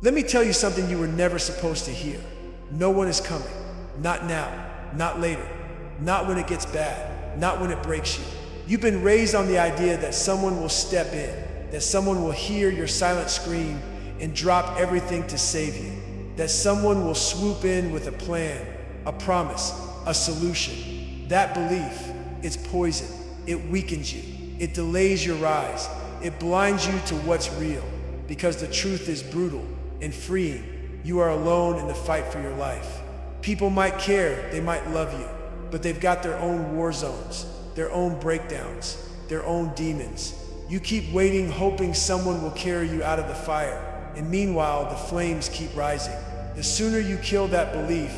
Let me tell you something you were never supposed to hear. No one is coming. Not now, not later, not when it gets bad, not when it breaks you. You've been raised on the idea that someone will step in, that someone will hear your silent scream and drop everything to save you, that someone will swoop in with a plan, a promise, a solution. That belief, it's poison. It weakens you. It delays your rise. It blinds you to what's real, because the truth is brutal and freeing. You are alone in the fight for your life. People might care, they might love you, but they've got their own war zones, their own breakdowns, their own demons. You keep waiting, hoping someone will carry you out of the fire, and meanwhile, the flames keep rising. The sooner you kill that belief,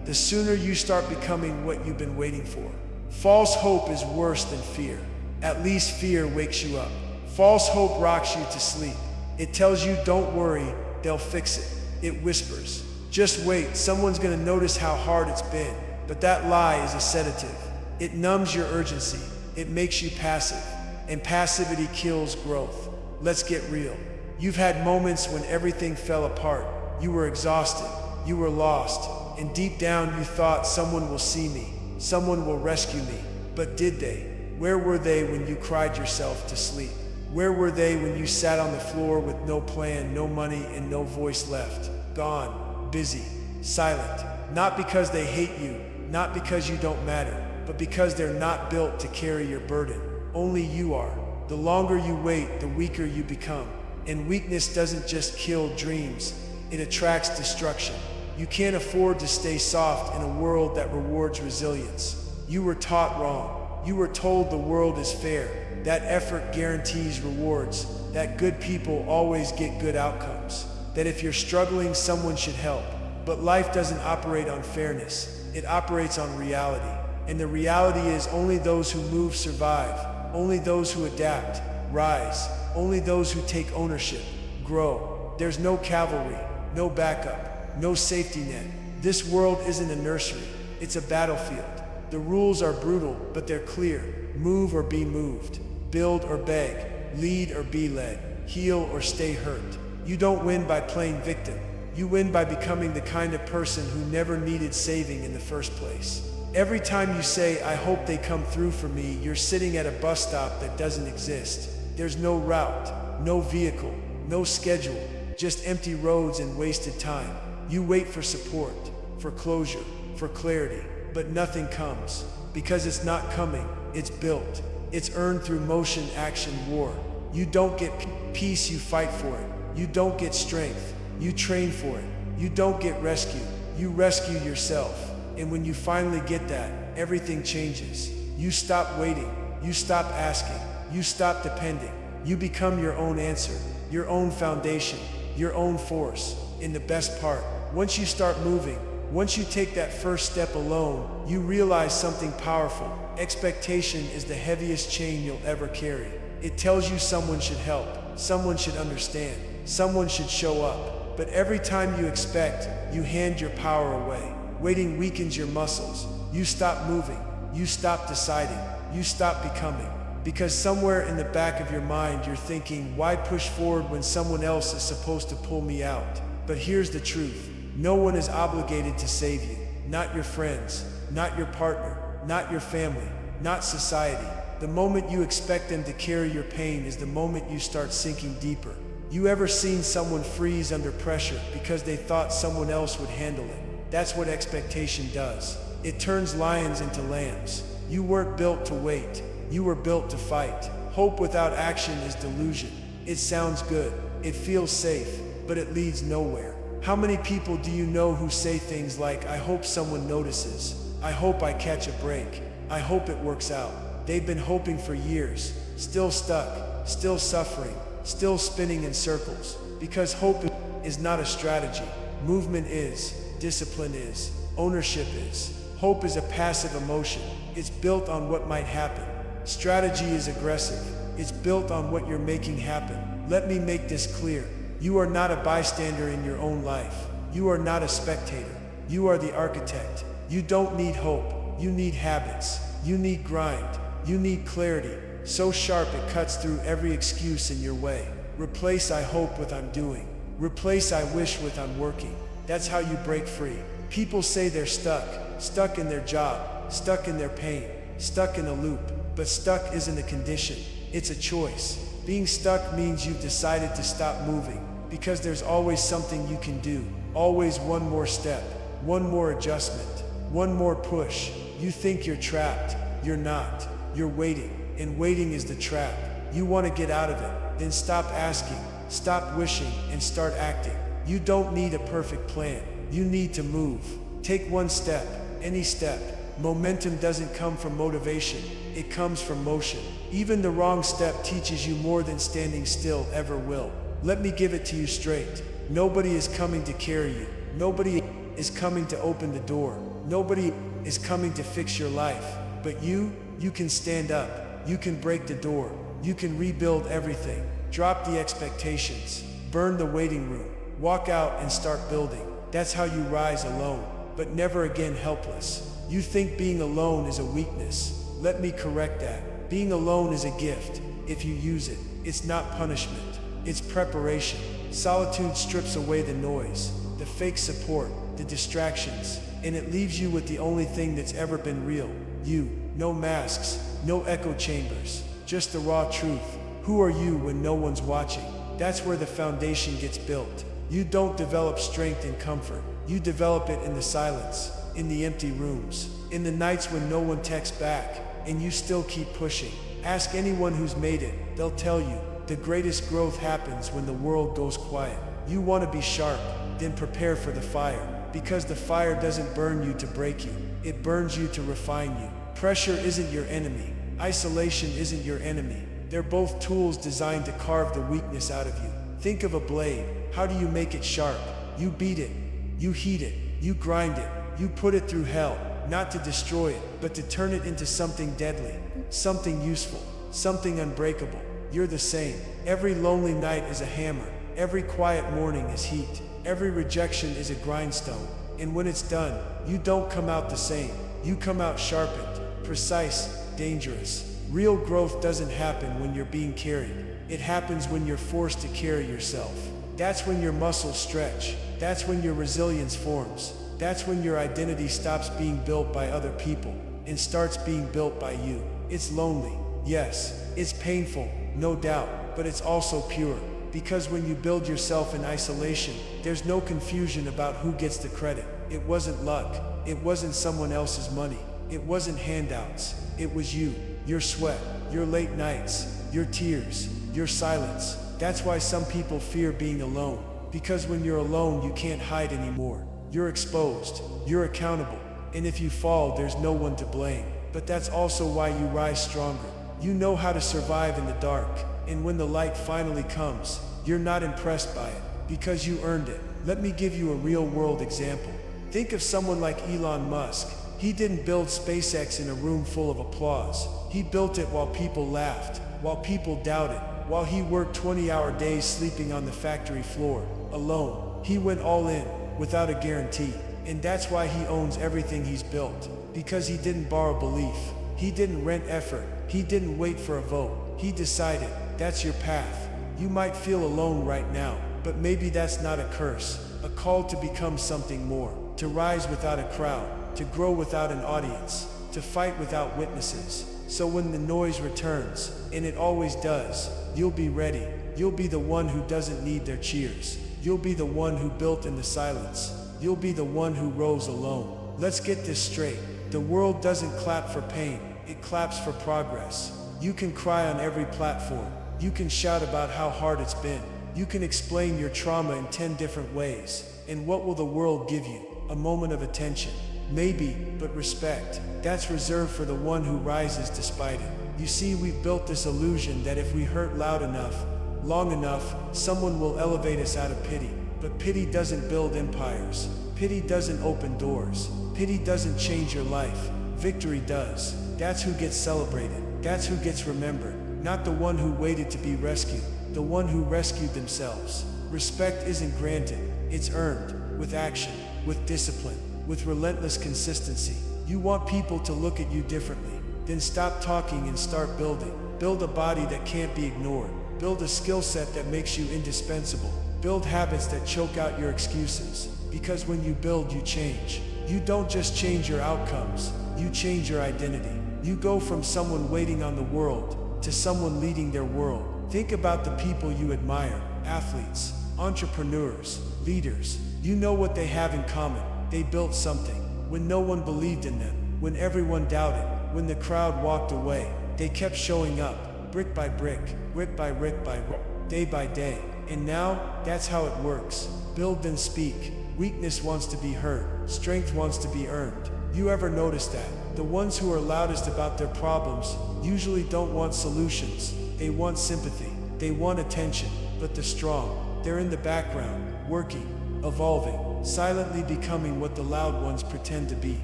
the sooner you start becoming what you've been waiting for. False hope is worse than fear. At least fear wakes you up. False hope rocks you to sleep. It tells you, don't worry, they'll fix it. It whispers, just wait, someone's gonna notice how hard it's been. But that lie is a sedative. It numbs your urgency. It makes you passive. And passivity kills growth. Let's get real. You've had moments when everything fell apart. You were exhausted. You were lost. And deep down you thought, someone will see me. Someone will rescue me. But did they? Where were they when you cried yourself to sleep? Where were they when you sat on the floor with no plan, no money, and no voice left? Gone, busy, silent. Not because they hate you, not because you don't matter, but because they're not built to carry your burden. Only you are. The longer you wait, the weaker you become. And weakness doesn't just kill dreams, it attracts destruction. You can't afford to stay soft in a world that rewards resilience. You were taught wrong. You were told the world is fair, that effort guarantees rewards, that good people always get good outcomes, that if you're struggling, someone should help. But life doesn't operate on fairness, it operates on reality. And the reality is only those who move survive, only those who adapt rise, only those who take ownership grow. There's no cavalry, no backup, no safety net. This world isn't a nursery, it's a battlefield. The rules are brutal, but they're clear. Move or be moved, build or beg, lead or be led, heal or stay hurt. You don't win by playing victim. You win by becoming the kind of person who never needed saving in the first place. Every time you say, I hope they come through for me, you're sitting at a bus stop that doesn't exist. There's no route, no vehicle, no schedule, just empty roads and wasted time. You wait for support, for closure, for clarity, but nothing comes. Because it's not coming, it's built. It's earned through motion, action, war. You don't get peace, you fight for it. You don't get strength, you train for it. You don't get rescue, you rescue yourself. And when you finally get that, everything changes. You stop waiting, you stop asking, you stop depending. You become your own answer, your own foundation, your own force. And the best part, once you start moving, once you take that first step alone, you realize something powerful. Expectation is the heaviest chain you'll ever carry. It tells you someone should help, someone should understand, someone should show up. But every time you expect, you hand your power away. Waiting weakens your muscles. You stop moving, you stop deciding, you stop becoming. Because somewhere in the back of your mind you're thinking, why push forward when someone else is supposed to pull me out? But here's the truth. No one is obligated to save you. Not your friends, not your partner, not your family, not society. The moment you expect them to carry your pain is the moment you start sinking deeper. You ever seen someone freeze under pressure because they thought someone else would handle it? That's what expectation does. It turns lions into lambs. You weren't built to wait. You were built to fight. Hope without action is delusion. It sounds good. It feels safe, but it leads nowhere. How many people do you know who say things like, I hope someone notices. I hope I catch a break. I hope it works out. They've been hoping for years, still stuck, still suffering, still spinning in circles. Because hope is not a strategy. Movement is. Discipline is. Ownership is. Hope is a passive emotion. It's built on what might happen. Strategy is aggressive. It's built on what you're making happen. Let me make this clear. You are not a bystander in your own life. You are not a spectator. You are the architect. You don't need hope. You need habits. You need grind. You need clarity. So sharp it cuts through every excuse in your way. Replace I hope with I'm doing. Replace I wish with I'm working. That's how you break free. People say they're stuck in their job, stuck in their pain, stuck in a loop. But stuck isn't a condition, it's a choice. Being stuck means you've decided to stop moving, because there's always something you can do. Always one more step, one more adjustment, one more push. You think you're trapped, you're not. You're waiting, and waiting is the trap. You want to get out of it, then stop asking, stop wishing, and start acting. You don't need a perfect plan, you need to move. Take one step, any step. Momentum doesn't come from motivation, it comes from motion. Even the wrong step teaches you more than standing still ever will. Let me give it to you straight. Nobody is coming to carry you. Nobody is coming to open the door. Nobody is coming to fix your life. But you can stand up. You can break the door. You can rebuild everything. Drop the expectations. Burn the waiting room. Walk out and start building. That's how you rise alone, but never again helpless. You think being alone is a weakness. Let me correct that. Being alone is a gift. If you use it, it's not punishment. It's preparation. Solitude strips away the noise, the fake support, the distractions, and it leaves you with the only thing that's ever been real. You. No masks, no echo chambers, just the raw truth. Who are you when no one's watching? That's where the foundation gets built. You don't develop strength in comfort. You develop it in the silence, in the empty rooms, in the nights when no one texts back, and you still keep pushing. Ask anyone who's made it, they'll tell you, the greatest growth happens when the world goes quiet. You want to be sharp, then prepare for the fire, because the fire doesn't burn you to break you, it burns you to refine you. Pressure isn't your enemy, isolation isn't your enemy. They're both tools designed to carve the weakness out of you. Think of a blade. How do you make it sharp? You beat it, you heat it, you grind it, you put it through hell, not to destroy it, but to turn it into something deadly, something useful, something unbreakable. You're the same. Every lonely night is a hammer. Every quiet morning is heat. Every rejection is a grindstone. And when it's done, you don't come out the same. You come out sharpened, precise, dangerous. Real growth doesn't happen when you're being carried. It happens when you're forced to carry yourself. That's when your muscles stretch. That's when your resilience forms. That's when your identity stops being built by other people and starts being built by you. It's lonely, yes. It's painful, no doubt, but it's also pure. Because when you build yourself in isolation, there's no confusion about who gets the credit. It wasn't luck. It wasn't someone else's money. It wasn't handouts. It was you, your sweat, your late nights, your tears, your silence. That's why some people fear being alone. Because when you're alone, you can't hide anymore. You're exposed. You're accountable. And if you fall, there's no one to blame. But that's also why you rise stronger. You know how to survive in the dark. And when the light finally comes, you're not impressed by it, because you earned it. Let me give you a real-world example. Think of someone like Elon Musk. He didn't build SpaceX in a room full of applause. He built it while people laughed, while people doubted, while he worked 20-hour days sleeping on the factory floor, alone. He went all in, without a guarantee. And that's why he owns everything he's built. Because he didn't borrow belief. He didn't rent effort. He didn't wait for a vote. He decided, that's your path. You might feel alone right now, but maybe that's not a curse. A call to become something more. To rise without a crowd. To grow without an audience. To fight without witnesses. So when the noise returns, and it always does, you'll be ready. You'll be the one who doesn't need their cheers. You'll be the one who built in the silence. You'll be the one who rose alone. Let's get this straight. The world doesn't clap for pain. It claps for progress. You can cry on every platform. You can shout about how hard it's been. You can explain your trauma in 10 different ways. And what will the world give you? A moment of attention. Maybe, but respect. That's reserved for the one who rises despite it. You see, we've built this illusion that if we hurt loud enough, long enough, someone will elevate us out of pity. But pity doesn't build empires. Pity doesn't open doors. Pity doesn't change your life. Victory does. That's who gets celebrated. That's who gets remembered. Not the one who waited to be rescued. The one who rescued themselves. Respect isn't granted. It's earned. With action. With discipline. With relentless consistency. You want people to look at you differently. Then stop talking and start building. Build a body that can't be ignored. Build a skill set that makes you indispensable. Build habits that choke out your excuses. Because when you build, you change. You don't just change your outcomes, you change your identity. You go from someone waiting on the world to someone leading their world. Think about the people you admire, athletes, entrepreneurs, leaders. You know what they have in common. They built something. When no one believed in them, when everyone doubted, when the crowd walked away, they kept showing up, brick by brick, brick by brick by day by day. And now, that's how it works. Build then speak. Weakness wants to be heard. Strength wants to be earned. You ever notice that? The ones who are loudest about their problems usually don't want solutions. They want sympathy. They want attention. But the strong, they're in the background, working, evolving, silently becoming what the loud ones pretend to be.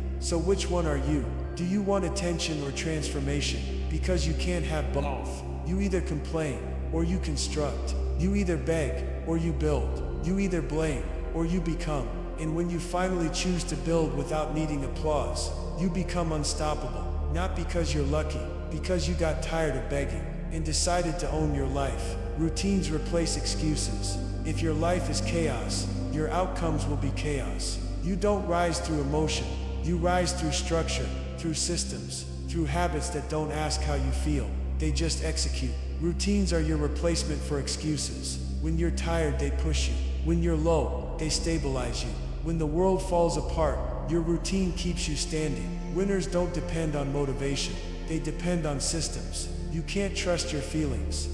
So which one are you? Do you want attention or transformation? Because you can't have both. You either complain or you construct. You either beg or you build. You either blame or you become. And when you finally choose to build without needing applause, you become unstoppable. Not because you're lucky, because you got tired of begging and decided to own your life. Routines replace excuses. If your life is chaos, your outcomes will be chaos. You don't rise through emotion. You rise through structure, through systems, through habits that don't ask how you feel. They just execute. Routines are your replacement for excuses. When you're tired, they push you. When you're low, they stabilize you. When the world falls apart, your routine keeps you standing. Winners don't depend on motivation. They depend on systems. You can't trust your feelings.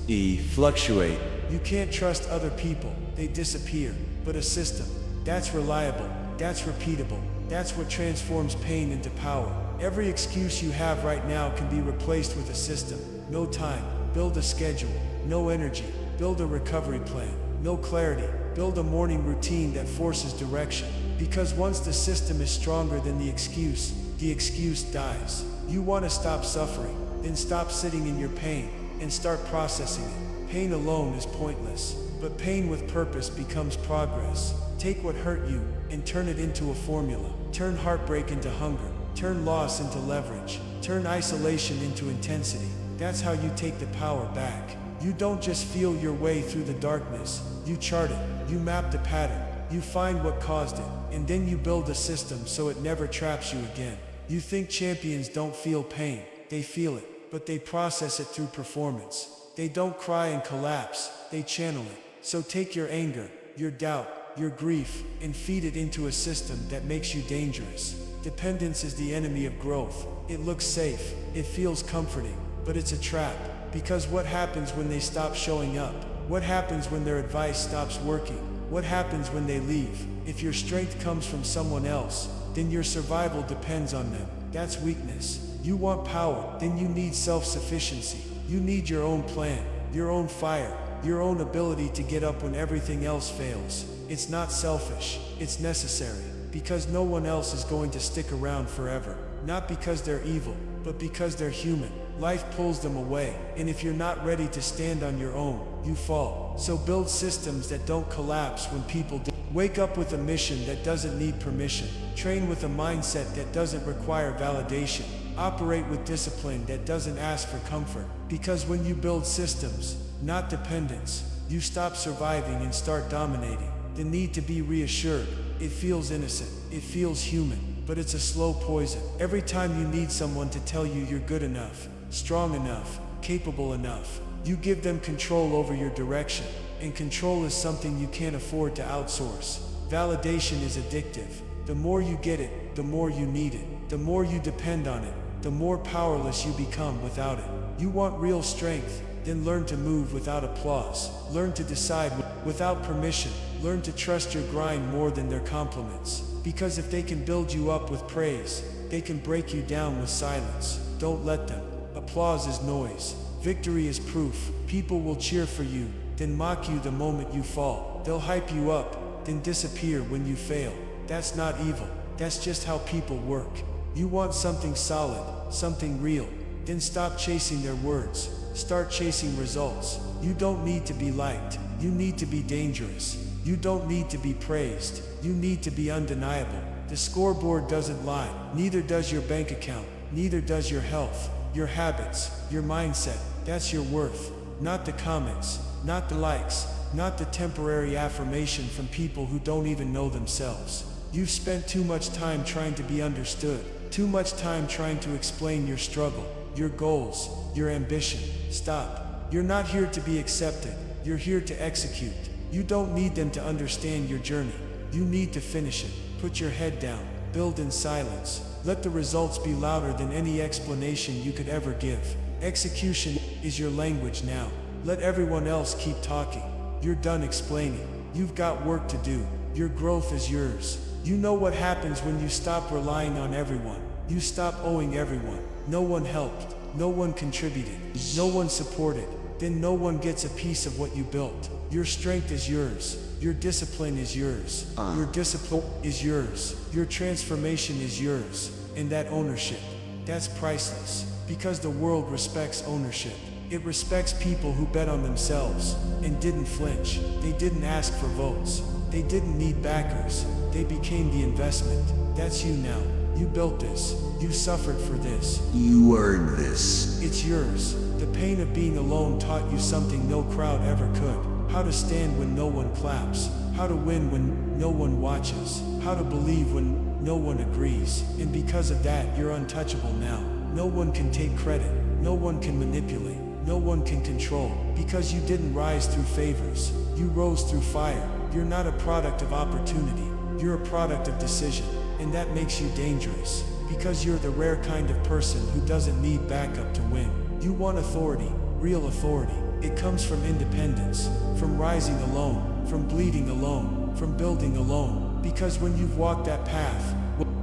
Fluctuate. You can't trust other people. They disappear. But a system, that's reliable, that's repeatable, that's what transforms pain into power. Every excuse you have right now can be replaced with a system. No time, build a schedule. No energy, build a recovery plan. No clarity, build a morning routine that forces direction. Because once the system is stronger than the excuse dies. You want to stop suffering, then stop sitting in your pain and start processing it. Pain alone is pointless, but pain with purpose becomes progress. Take what hurt you and turn it into a formula. Turn heartbreak into hunger. Turn loss into leverage. Turn isolation into intensity. That's how you take the power back. You don't just feel your way through the darkness. You chart it. You map the pattern. You find what caused it. And then you build a system so it never traps you again. You think champions don't feel pain. They feel it, but they process it through performance. They don't cry and collapse. They channel it. So take your anger, your doubt, your grief, and feed it into a system that makes you dangerous. Dependence is the enemy of growth. It looks safe, it feels comforting, but it's a trap. Because what happens when they stop showing up? What happens when their advice stops working? What happens when they leave? If your strength comes from someone else, then your survival depends on them. That's weakness. You want power, then you need self-sufficiency. You need your own plan, your own fire, your own ability to get up when everything else fails. It's not selfish, it's necessary, because no one else is going to stick around forever. Not because they're evil, but because they're human. Life pulls them away, and if you're not ready to stand on your own, you fall. So build systems that don't collapse when people do. Wake up with a mission that doesn't need permission. Train with a mindset that doesn't require validation. Operate with discipline that doesn't ask for comfort. Because when you build systems, not dependence, you stop surviving and start dominating. The need to be reassured, it feels innocent, it feels human, but it's a slow poison. Every time you need someone to tell you you're good enough, strong enough, capable enough, you give them control over your direction, and control is something you can't afford to outsource. Validation is addictive. The more you get it, the more you need it. The more you depend on it, the more powerless you become without it. You want real strength? Then learn to move without applause. Learn to decide without permission. Learn to trust your grind more than their compliments. Because if they can build you up with praise, they can break you down with silence. Don't let them. Applause is noise. Victory is proof. People will cheer for you, then mock you the moment you fall. They'll hype you up, then disappear when you fail. That's not evil. That's just how people work. You want something solid, something real. Then stop chasing their words. Start chasing results. You don't need to be liked. You need to be dangerous. You don't need to be praised. You need to be undeniable. The scoreboard doesn't lie. Neither does your bank account. Neither does your health, your habits, your mindset. That's your worth. Not the comments, not the likes, not the temporary affirmation from people who don't even know themselves. You've spent too much time trying to be understood, too much time trying to explain your struggle, your goals, your ambition. Stop. You're not here to be accepted, you're here to execute. You don't need them to understand your journey. You need to finish it. Put your head down, build in silence. Let the results be louder than any explanation you could ever give. Execution is your language now. Let everyone else keep talking. You're done explaining. You've got work to do. Your growth is yours. You know what happens when you stop relying on everyone. You stop owing everyone. No one helped. No one contributed. No one supported. Then no one gets a piece of what you built. Your strength is yours. Your discipline is yours. Your discipline is yours. Your transformation is yours. And that ownership, that's priceless. Because the world respects ownership. It respects people who bet on themselves and didn't flinch. They didn't ask for votes. They didn't need backers. They became the investment. That's you now. You built this. You suffered for this. You earned this. It's yours. The pain of being alone taught you something no crowd ever could. How to stand when no one claps. How to win when no one watches. How to believe when no one agrees. And because of that, you're untouchable now. No one can take credit. No one can manipulate. No one can control. Because you didn't rise through favors. You rose through fire. You're not a product of opportunity. You're a product of decision. And that makes you dangerous. Because you're the rare kind of person who doesn't need backup to win. You want authority, real authority. It comes from independence, from rising alone, from bleeding alone, from building alone. Because when you've walked that path,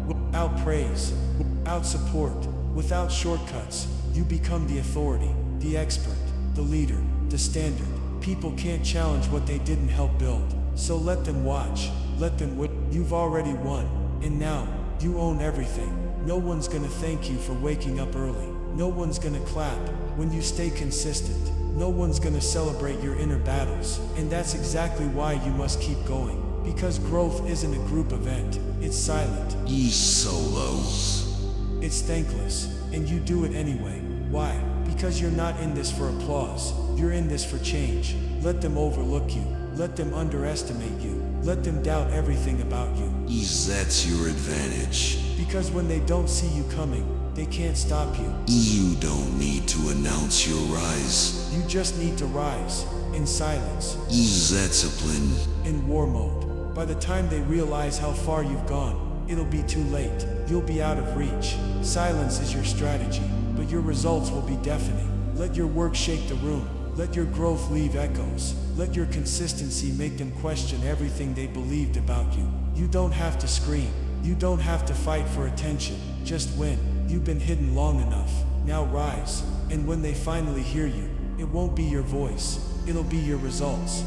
without praise, without support, without shortcuts, you become the authority, the expert, the leader, the standard. People can't challenge what they didn't help build. So let them watch, let them win. You've already won, and now, you own everything. No one's gonna thank you for waking up early. No one's gonna clap when you stay consistent. No one's gonna celebrate your inner battles. And that's exactly why you must keep going. Because growth isn't a group event, it's silent. Solos. It's thankless, and you do it anyway. Why? Because you're not in this for applause. You're in this for change. Let them overlook you. Let them underestimate you. Let them doubt everything about you. That's your advantage. Because when they don't see you coming, they can't stop you. You don't need to announce your rise. You just need to rise, in silence. Discipline. In war mode. By the time they realize how far you've gone, it'll be too late. You'll be out of reach. Silence is your strategy, but your results will be deafening. Let your work shake the room. Let your growth leave echoes. Let your consistency make them question everything they believed about you. You don't have to scream. You don't have to fight for attention. Just win. You've been hidden long enough. Now rise. And when they finally hear you, it won't be your voice. It'll be your results.